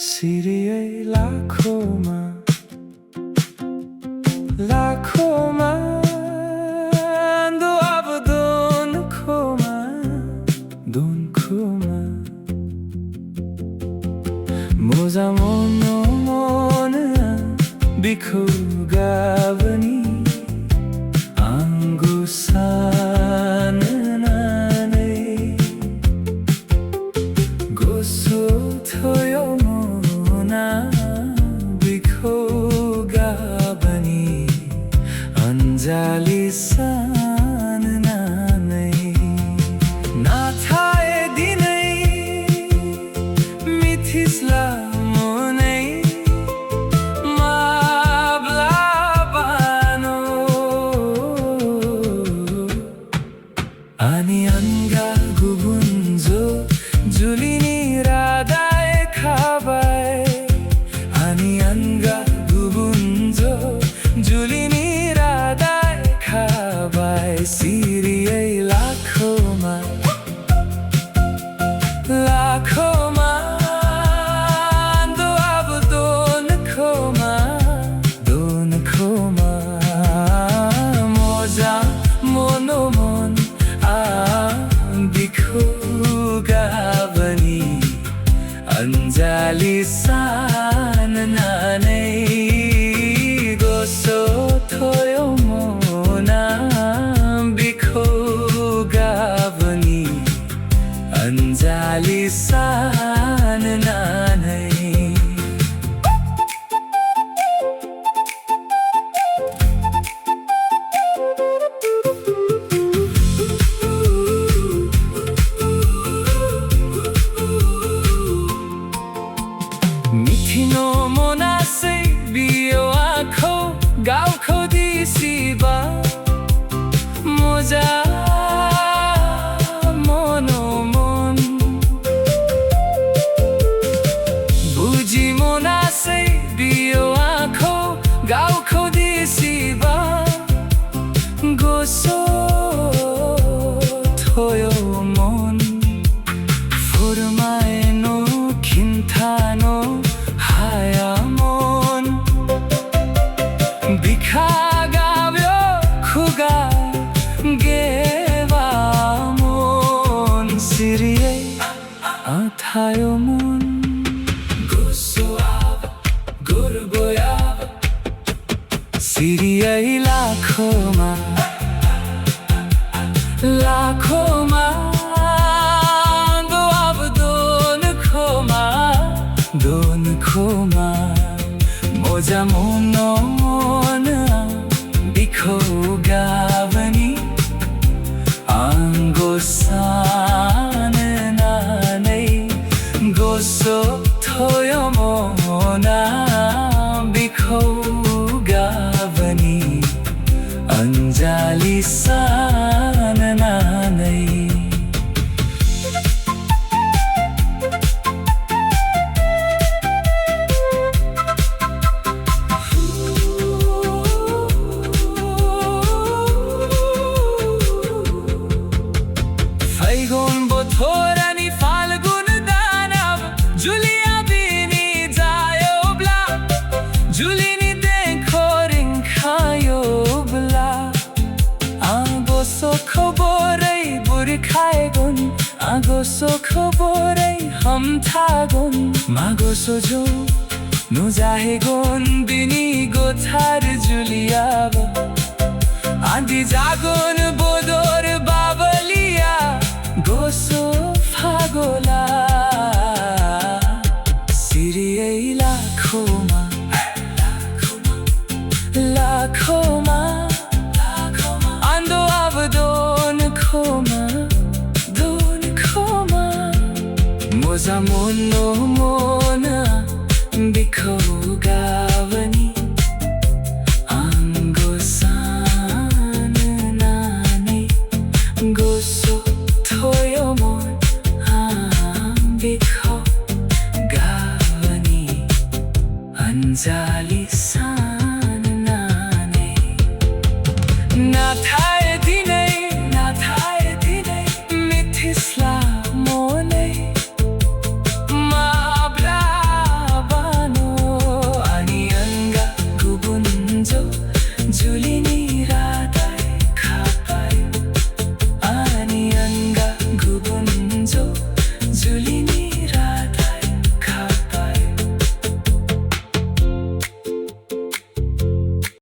सिरियै लाखौमा लाखौमा ando अब दोनखौमा दोनखौमा मोजा मोनो मोना बिखौ गाबनि आंगु साननानै गोसो थयो मोना बिखौ गाबनि अन्जालि साननानै नाथाय दिनै मिथिस्ला मोनै माब्लाबानो अनि अनगा गुबुनजो जुलिनि रादाय खाबाय अनि अनगा गुबुनजो जुलिनि रादाय खाबाय सिरियै लाखौमा लाखौमा ando अब दोनखौमा दोनखौमा मोजा मोनो मन बिखौ गाबनि अन्जालि साननानै गोसो थयो मोना बिखौ गाबनि अन्जालि साननानै मिथिनो मोनासै बियो आखौ गावखौ दिसिबा मोजा मोनो मन बुझि मोनासै बियो आखौ गावखौ दिसिबा गोसो थयो मन फोरमायनो खिन्थानो हाया मन बिखा गाब्यो खुगा गेवा मन सिरियै आथायो मन गोसो अब गोरबोया सिरियै लाखौमा लाखौमा ando अब दोनखौमा दोनखौमा मोजा मोनो मोना बिखौ गाबनि आंगो साननानै गोसो थयो मोना बिखौ गाबनि अन्जालि साननानै फैगुन बोथोरानि फाल्गुन दानव जुलिया बिनि जायोब्ला जुलिनि देखो रिंखायोब्ला आगोसो खबरै बुरखायगुन आगोसो खबरै हमथागुन मागोसो जो नुजाहेगुन बिनि गोथार जुलियाब आदि जागुन बोदोर बाबलिया गोसो फागोला सिरियै लाखौमा लाखौमा ando अब दोनखौमा दोनखौमा मोजा मोनो मोना बिखौ गाबनि आंगो साननानै गोसो थयो मन बिखौ गाबनि अन्जालि